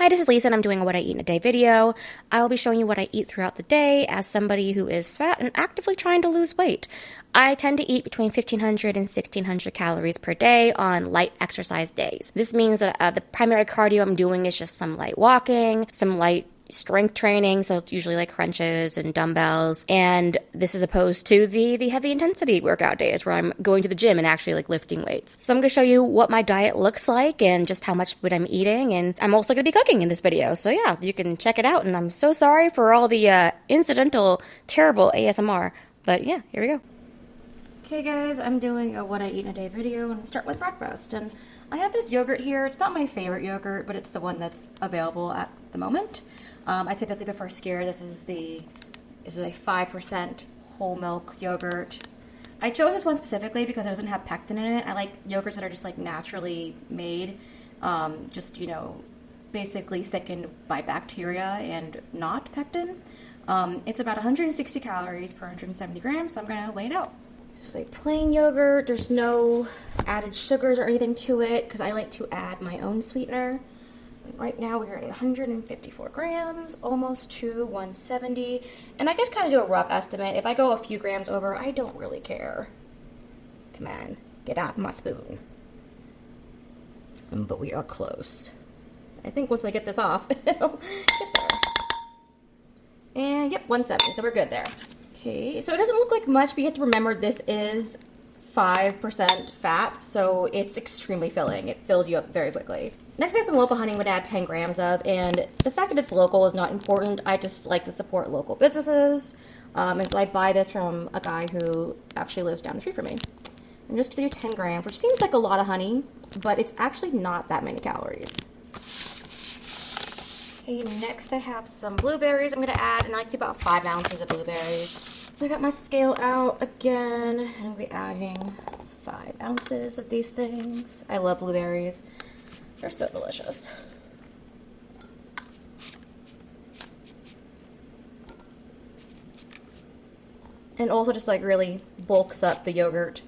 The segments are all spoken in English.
Hi, this is Lisa and I'm doing a what I eat in a day video. I will be showing you what I eat throughout the day as somebody who is fat and actively trying to lose weight. I tend to eat between 1,500 and 1,600 calories per day on light exercise days. This means that the primary cardio I'm doing is just some light walking, some light strength training, so it's usually like crunches and dumbbells, and this is opposed to the heavy intensity workout days where I'm going to the gym and actually like lifting weights. So I'm going to show you what my diet looks like and just how much food I'm eating, and I'm also going to be cooking in this video, so yeah, you can check it out. And I'm so sorry for all the incidental terrible ASMR, but yeah, here we go. Okay guys, I'm doing a what I eat in a day video, and I'll start with breakfast. And I have this yogurt here. It's not my favorite yogurt, but it's the one that's available at the moment. I typically prefer Skyr. This is a 5% whole milk yogurt. I chose this one specifically because it doesn't have pectin in it. I like yogurts that are just like naturally made, just, you know, basically thickened by bacteria and not pectin. It's about 160 calories per 170 grams, so I'm gonna weigh it out. This is a plain yogurt. There's no added sugars or anything to it because I like to add my own sweetener. Right now we're at 154 grams, almost to 170. And I just kind of do a rough estimate. If I go a few grams over, I don't really care. Come on, get off my spoon. But we are close. I think once I get this off, it'll get there. And yep, 170, so we're good there. Okay, so it doesn't look like much, but you have to remember this is 5% fat, so it's extremely filling. It fills you up very quickly. Next, I have some local honey I'm going to add 10 grams of, and the fact that it's local is not important. I just like to support local businesses, and so I buy this from a guy who actually lives down the street from me. I'm just going to do 10 grams, which seems like a lot of honey, but it's actually not that many calories. Okay, next I have some blueberries I'm going to add, and I like to do about 5 ounces of blueberries. I got my scale out again, and I'll be adding 5 ounces of these things. I love blueberries. They're so delicious. And also just like really bulks up the yogurt.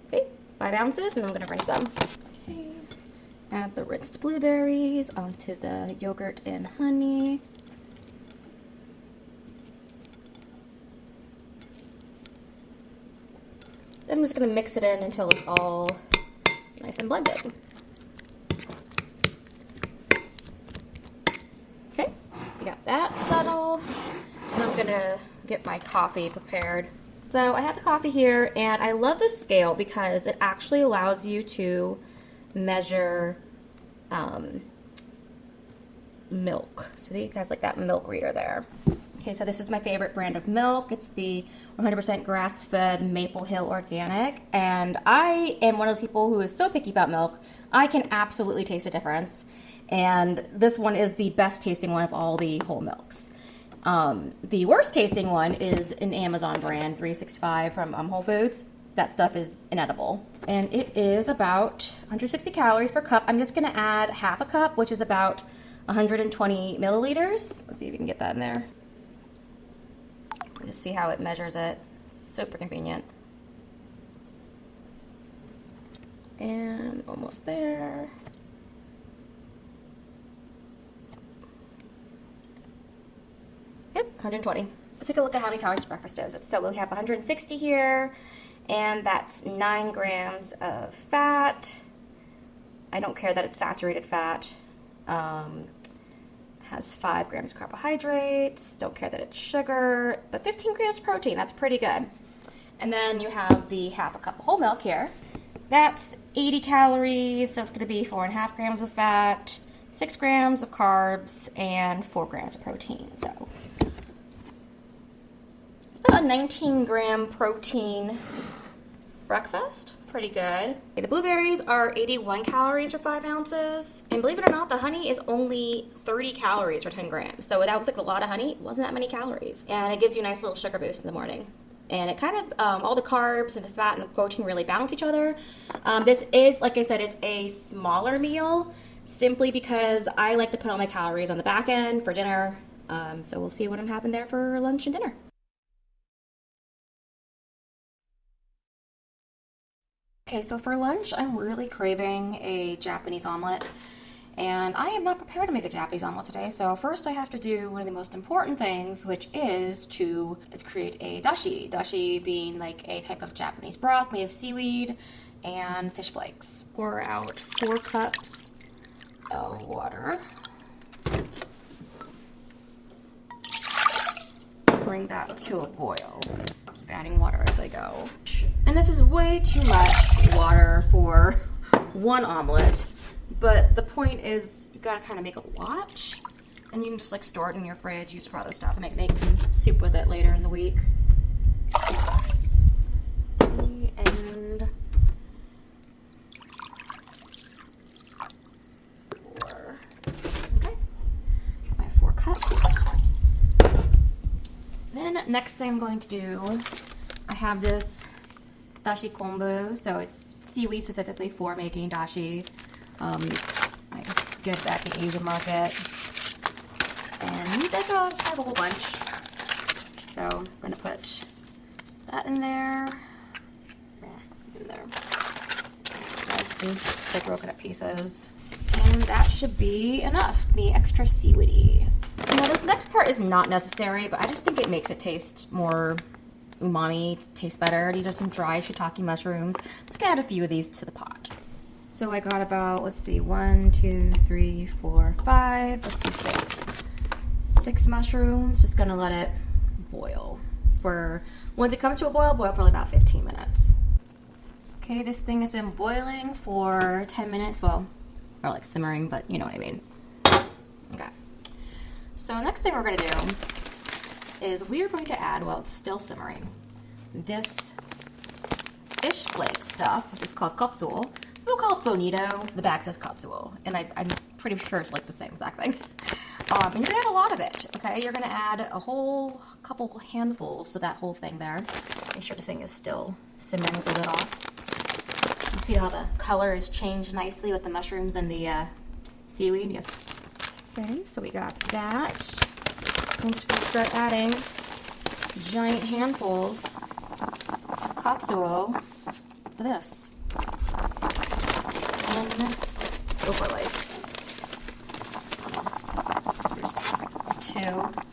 Okay, 5 ounces, and I'm going to rinse them. Okay. Add the rinsed blueberries onto the yogurt and honey. Then I'm just going to mix it in until it's all nice and blended. Okay, we got that settled. And I'm going to get my coffee prepared. So I have the coffee here, and I love this scale because it actually allows you to measure milk. So you guys like that milk reader there. Okay, so this is my favorite brand of milk. It's the 100% grass-fed Maple Hill Organic, and I am one of those people who is so picky about milk. I can absolutely taste a difference, and this one is the best tasting one of all the whole milks. The worst tasting one is an Amazon brand, 365 from Whole Foods. That stuff is inedible, and it is about 160 calories per cup. I'm just going to add half a cup, which is about 120 milliliters. Let's see if we can get that in there. Just see how it measures it. Super convenient. And almost there. Yep, 120. Let's take a look at how many calories breakfast is. So we have 160 here, and that's 9 grams of fat. I don't care that it's saturated fat. Has 5 grams of carbohydrates, don't care that it's sugar, but 15 grams of protein, that's pretty good. And then you have the half a cup of whole milk here. That's 80 calories, so it's going to be 4.5 grams of fat, 6 grams of carbs, and 4 grams of protein. So it's about a 19 gram protein breakfast. Pretty good. Okay, the blueberries are 81 calories for 5 ounces. And believe it or not, the honey is only 30 calories for 10 grams. So that was like a lot of honey. It wasn't that many calories. And it gives you a nice little sugar boost in the morning. And it kind of, all the carbs and the fat and the protein really balance each other. This is, like I said, it's a smaller meal simply because I like to put all my calories on the back end for dinner. So we'll see what I'm having there for lunch and dinner. Okay, so for lunch, I'm really craving a Japanese omelet, and I am not prepared to make a Japanese omelet today, so first I have to do one of the most important things, which is to create a dashi. Dashi being like a type of Japanese broth made of seaweed and fish flakes. Pour out 4 cups of water. Bring that to a boil. Keep adding water as I go. And this is way too much water for one omelet, but the point is you gotta kind of make a lot, and you can just like store it in your fridge, use it for other stuff, and make some soup with it later in the week. And 4. Okay, my 4 cups. Then next thing I'm going to do, I have this dashi kombu, so it's seaweed specifically for making dashi. I just get it at the Asian market, and that's I have a whole bunch. So I'm going to put that in there, add some like broken up pieces, and that should be enough. The extra seaweedy. Now this next part is not necessary, but I just think it makes it taste more umami, taste better. These are some dry shiitake mushrooms. Let's add a few of these to the pot. So I got about, let's see, 1, 2, 3, 4, 5, let's do 6. 6 mushrooms, just gonna let it boil. Once it comes to a boil for about 15 minutes. Okay, this thing has been boiling for 10 minutes, well, or like simmering, but you know what I mean. Okay. So next thing we're going to do is we are going to add, while it's still simmering, this fish flake stuff, which is called katsuo. Some people call it bonito. The bag says katsuo, and I'm pretty sure it's like the same exact thing. And you're going to add a lot of it, okay? You're going to add a whole couple handfuls to that whole thing there. Make sure this thing is still simmering with the lid off. You see how the color has changed nicely with the mushrooms and the seaweed? Yes. Okay, so we got that. Once we start adding giant handfuls of katsuo for this. And let's go for like, there's 2,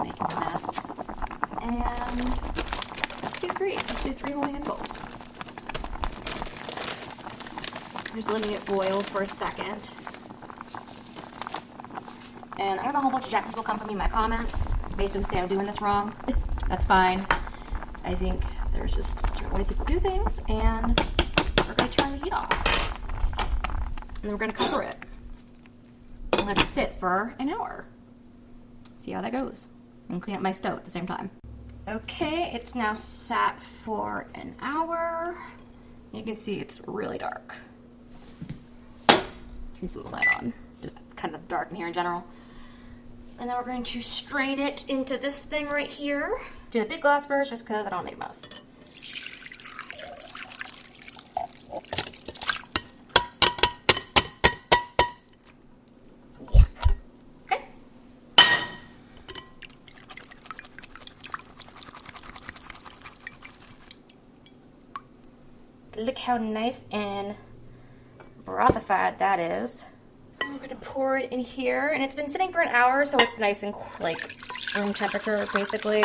making a mess. And let's do 3. Let's do 3 whole handfuls. Just letting it boil for a second. And I have a whole bunch of Japanese people come from me in my comments, basically say I'm doing this wrong. That's fine. I think there's just certain ways people do things, and we're going to turn the heat off. And then we're going to cover it. And let it sit for an hour. See how that goes. And clean up my stove at the same time. Okay, it's now sat for an hour. You can see it's really dark. Turn some light on. Just kind of dark in here in general. And then we're going to strain it into this thing right here. Do the big glass first, just because I don't make a mess. Yuck. Okay. Look how nice and brothified that is. I'm going to pour it in here, and it's been sitting for an hour, so it's nice and like room temperature basically.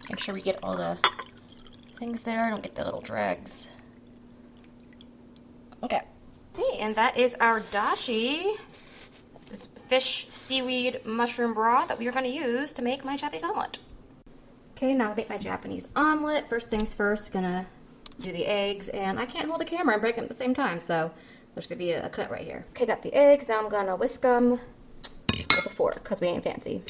Make sure we get all the things there, don't get the little dregs. Okay. Okay, and that is our dashi. This is fish, seaweed, mushroom broth that we are going to use to make my Japanese omelet. Okay, now to make my Japanese omelet. First things first, gonna do the eggs, and I can't hold the camera and break them at the same time, so there's going to be a cut right here. Okay, got the eggs. Now I'm going to whisk them with a fork because we ain't fancy.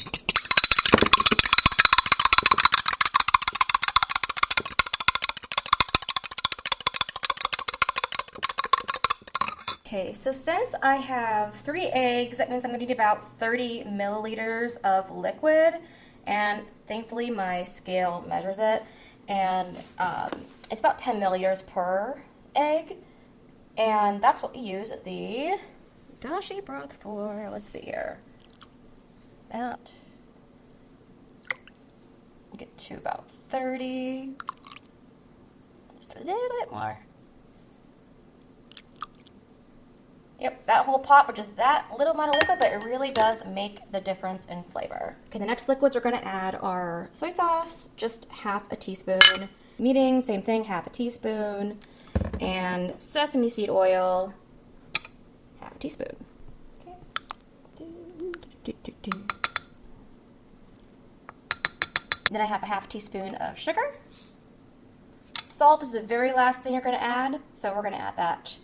Okay, so since I have 3 eggs, that means I'm going to need about 30 milliliters of liquid, and thankfully my scale measures it, and it's about 10 milliliters per egg. And that's what we use the dashi broth for. Let's see here. About, get to about 30. Just a little bit more. Yep, that whole pot with just that little amount of liquid, but it really does make the difference in flavor. Okay, the next liquids we're gonna add are soy sauce, just half a teaspoon. Meating, same thing, half a teaspoon. And sesame seed oil, half a teaspoon. Okay. Then I have a half a teaspoon of sugar. Salt is the very last thing you're gonna add, so we're gonna add that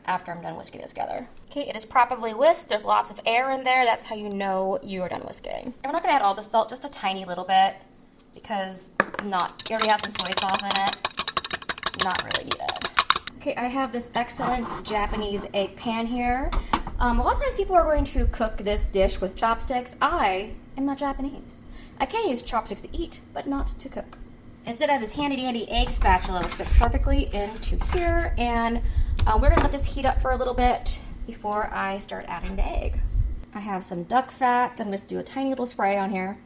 after I'm done whisking it together. Okay, it is properly whisked. There's lots of air in there. That's how you know you are done whisking. And we're not gonna add all the salt, just a tiny little bit, because it's not, it already has some soy sauce in it. Not really needed. Okay, I have this excellent Japanese egg pan here. A lot of times people are going to cook this dish with chopsticks. I am not Japanese. I can use chopsticks to eat, but not to cook. Instead, I have this handy-dandy egg spatula, which fits perfectly into here, and we're gonna let this heat up for a little bit before I start adding the egg. I have some duck fat, so I'm just do a tiny little spray on here.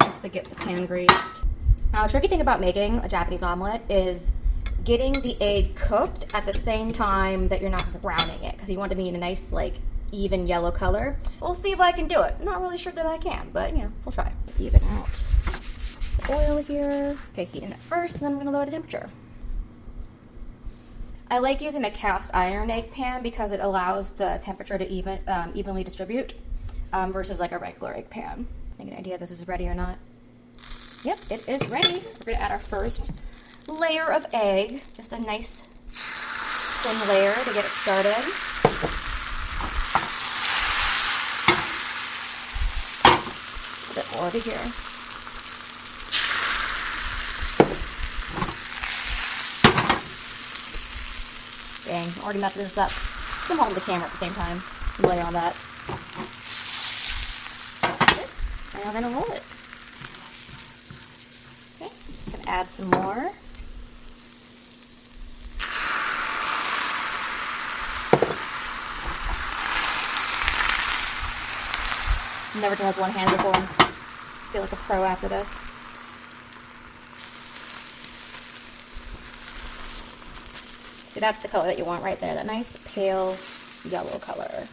Just to get the pan greased. Now, the tricky thing about making a Japanese omelet is getting the egg cooked at the same time that you're not browning it, because you want it to be in a nice, like, even yellow color. We'll see if I can do it. I'm not really sure that I can, but, you know, we'll try. Even out the oil here. Okay, heating it first, and then I'm gonna lower the temperature. I like using a cast iron egg pan because it allows the temperature to evenly distribute versus like a regular egg pan. Make an idea if this is ready or not. Yep, it is ready. We're gonna add our first layer of egg. Just a nice thin layer to get it started. A bit more over here. Dang, already messing this up. I'm holding the camera at the same time. Lay on that. Okay. And I'm gonna roll it. Okay, I'm gonna add some more. Never done this one hand before. I feel like a pro after this. See, that's the color that you want right there, that nice pale yellow color.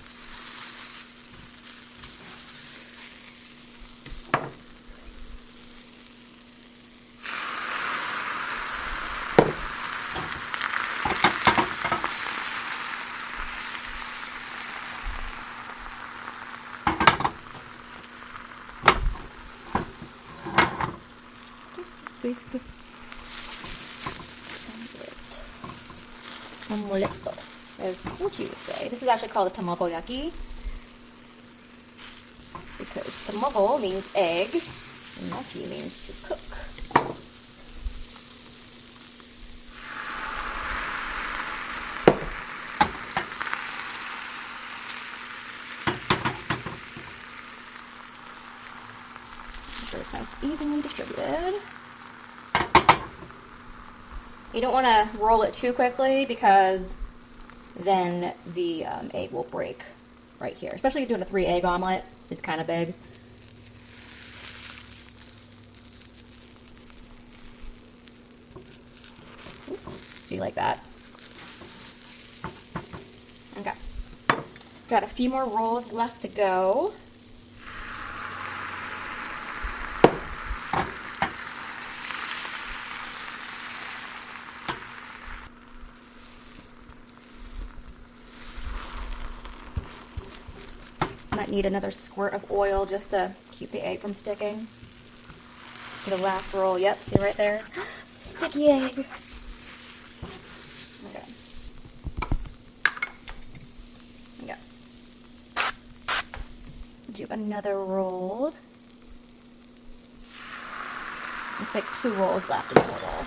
Omelette, as what you would say. This is actually called a tamagoyaki because tamago means egg and yaki means to cook. Make sure it's evenly distributed. You don't want to roll it too quickly because then the egg will break right here. Especially if you're doing a 3-egg omelet, it's kind of big. See, like that. Okay. Got a few more rolls left to go. Might need another squirt of oil just to keep the egg from sticking. The last roll, yep, see right there? Sticky egg. Okay. Okay. Do another roll. Looks like 2 rolls left in total.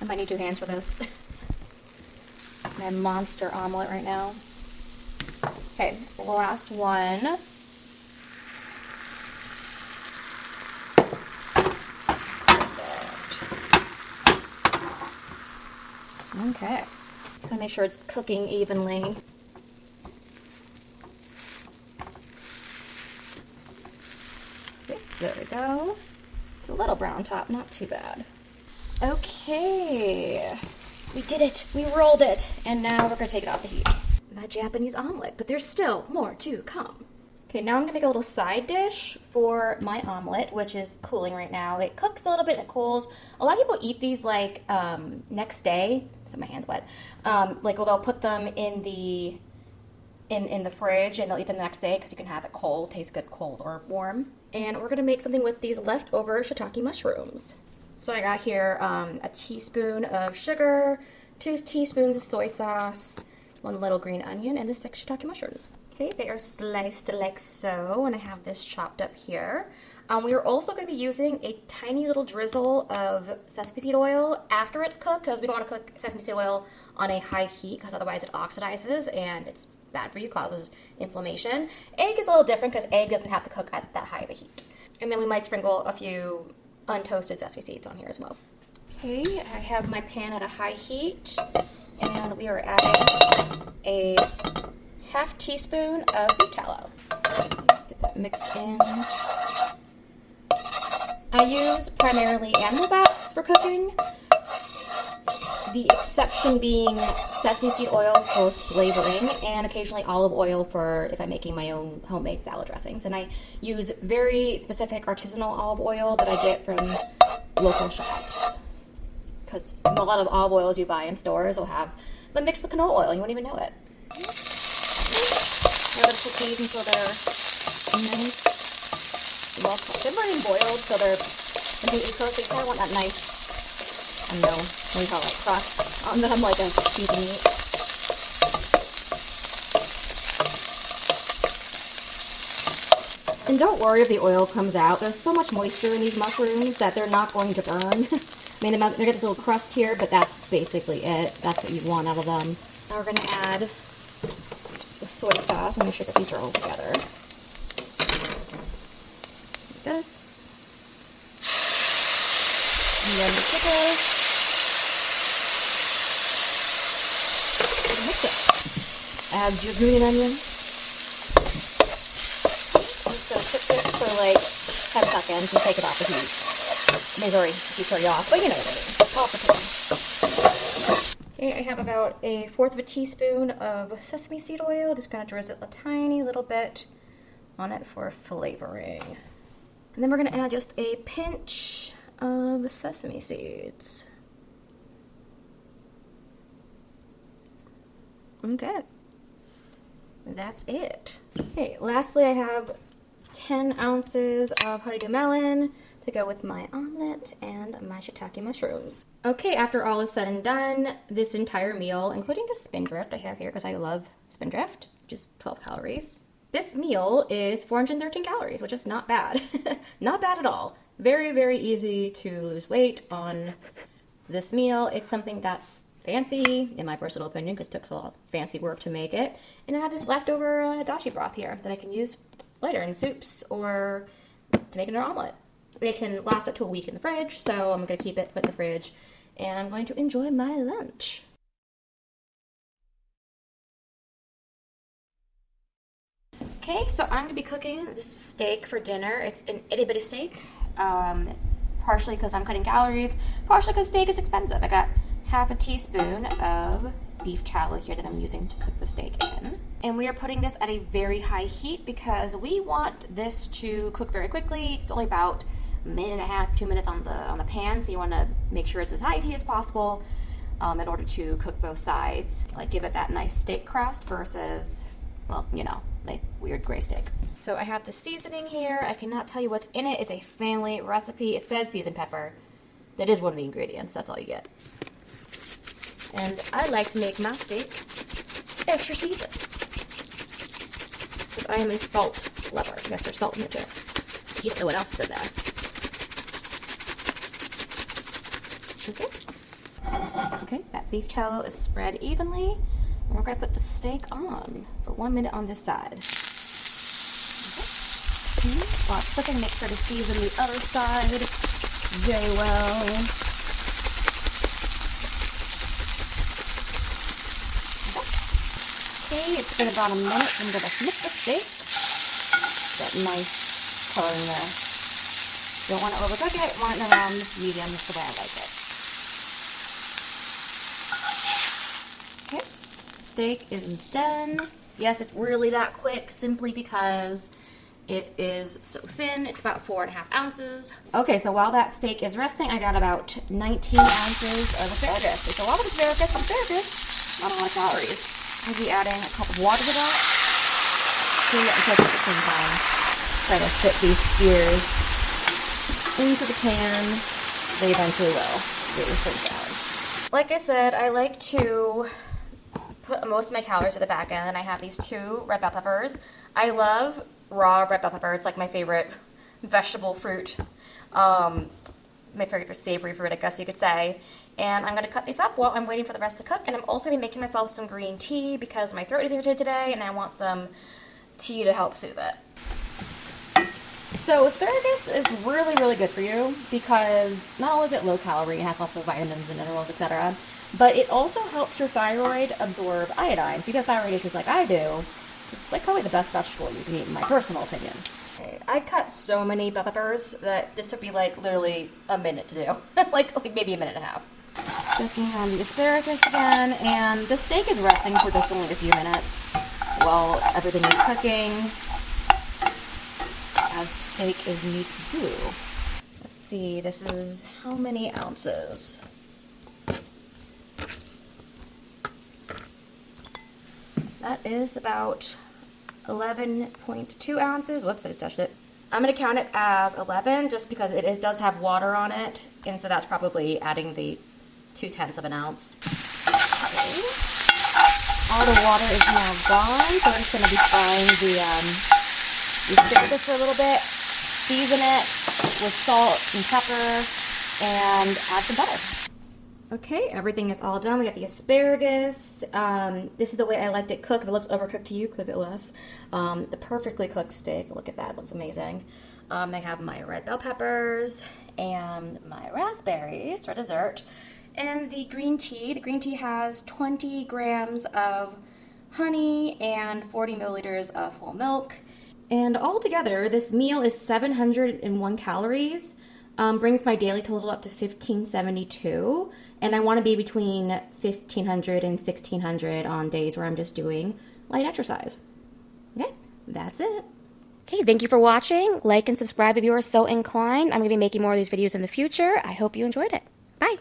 I might need 2 hands for this. My monster omelet right now. Okay, last one. Okay. Gotta make sure it's cooking evenly. Okay, there we go. It's a little brown top, not too bad. Okay, we did it. We rolled it. And now we're gonna take it off the heat. My Japanese omelet, but there's still more to come. Okay, now I'm gonna make a little side dish for my omelet, which is cooling right now. It cooks a little bit and it cools. A lot of people eat these like next day. So my hand's wet. Like they'll put them in the fridge and they'll eat them the next day because you can have it cold. Tastes good cold or warm. And we're gonna make something with these leftover shiitake mushrooms. So I got here a teaspoon of sugar, 2 teaspoons of soy sauce, 1 little green onion, and the 6 shiitake mushrooms. Okay, they are sliced like so, and I have this chopped up here. We are also going to be using a tiny little drizzle of sesame seed oil after it's cooked, because we don't want to cook sesame seed oil on a high heat, because otherwise it oxidizes and it's bad for you, causes inflammation. Egg is a little different because egg doesn't have to cook at that high of a heat. And then we might sprinkle a few untoasted sesame seeds on here as well. Okay, I have my pan at a high heat, and we are adding a half teaspoon of beef tallow. Get that mixed in. I use primarily animal fats for cooking, the exception being sesame seed oil for flavoring and occasionally olive oil for if I'm making my own homemade salad dressings. And I use very specific artisanal olive oil that I get from local shops, because a lot of olive oils you buy in stores will have them mixed with canola oil. You won't even know it. I'm going to cook these until they're nice. Well, they've already boiled, so they're completely cooked. You kind of want that nice, I don't know, what do you call it, crust on them, like a piece of meat. And don't worry if the oil comes out. There's so much moisture in these mushrooms that they're not going to burn. I mean, they get this little crust here, but that's basically it. That's what you want out of them. Now we're going to add the soy sauce and make sure that these are all together. Like this. And then the sugar. And mix it. Add your green onions. I'm just going to cook this for like 10 seconds and take it off the heat. I mean, sorry, heat's already off, but you know what I mean. Off the pan. Okay, I have about 1/4 of a teaspoon of sesame seed oil. Just going to drizzle a tiny little bit on it for flavoring. And then we're going to add just a pinch of sesame seeds. Okay. That's it. Okay, lastly I have 10 ounces of honeydew melon to go with my omelet and my shiitake mushrooms. Okay, after all is said and done, this entire meal, including the spindrift I have here because I love spindrift, which is 12 calories. This meal is 413 calories, which is not bad. Not bad at all. Very, very easy to lose weight on this meal. It's something that's fancy, in my personal opinion, because it took a lot of fancy work to make it. And I have this leftover dashi broth here that I can use later in soups or to make an omelet. It can last up to a week in the fridge, so I'm going to keep it put in the fridge, and I'm going to enjoy my lunch. Okay, so I'm going to be cooking this steak for dinner. It's an itty bitty steak, partially because I'm cutting calories, partially because steak is expensive. I got half a teaspoon of beef tallow here that I'm using to cook the steak in. And we are putting this at a very high heat because we want this to cook very quickly. It's only about a minute and a half, 2 minutes on the pan, so you want to make sure it's as high heat as possible in order to cook both sides. Like give it that nice steak crust versus, well, you know, like weird gray steak. So I have the seasoning here. I cannot tell you what's in it. It's a family recipe. It says seasoned pepper. That is one of the ingredients. That's all you get. And I like to make my steak extra seasoned, because I am a salt lover. Yes, there's salt in it too. You don't know what else is in there. Okay, that beef tallow is spread evenly, and we're going to put the steak on for 1 minute on this side. Okay. While it's cooking, make sure to season the other side very well. Okay, it's been about a minute. I'm going to flip the steak. That nice color in there. Don't want to overcook it. Want it around medium, is the way I like it. steak is done. Yes, it's really that quick simply because it is so thin. It's about 4.5 ounces. Okay, so while that steak is resting, I got about 19 ounces of asparagus. It's a lot of asparagus, not a lot of calories. I'll be adding a cup of water to that. Steam it and cook it at the same time. Try to fit these spears into the pan. They eventually will. Get your steak down. Like I said, I like to put most of my calories at the back end, and I have these 2 red bell peppers. I love raw red bell pepper. It's like my favorite vegetable fruit. My favorite savory fruit, I guess you could say. And I'm going to cut these up while I'm waiting for the rest to cook. And I'm also going to be making myself some green tea because my throat is irritated today, and I want some tea to help soothe it. So asparagus is really, really good for you because not only is it low calorie, it has lots of vitamins and minerals, etc., but it also helps your thyroid absorb iodine. If you have thyroid issues like I do, it's like probably the best vegetable you can eat in my personal opinion. Okay, I cut so many bell peppers that this took me like literally a minute to do. like maybe a minute and a half. Checking on the asparagus again, and the steak is resting for just only a few minutes while everything is cooking, as steak is need to do. Let's see, this is how many ounces? That is about 11.2 ounces. Whoops, I just touched it. I'm going to count it as 11 just because it does have water on it, and so that's probably adding the 0.2 of an ounce. Okay. All the water is now gone, so we're just going to be frying the asparagus for a little bit, season it with salt and pepper, and add some butter. Okay, everything is all done. We got the asparagus. This is the way I liked it cooked. If it looks overcooked to you, cook it less. The perfectly cooked steak. Look at that. It looks amazing. I have my red bell peppers and my raspberries for dessert. And the green tea. The green tea has 20 grams of honey and 40 milliliters of whole milk. And altogether, this meal is 701 calories. Brings my daily total up to 1,572, and I want to be between 1,500 and 1,600 on days where I'm just doing light exercise. Okay, that's it. Okay, thank you for watching. Like and subscribe if you are so inclined. I'm going to be making more of these videos in the future. I hope you enjoyed it. Bye.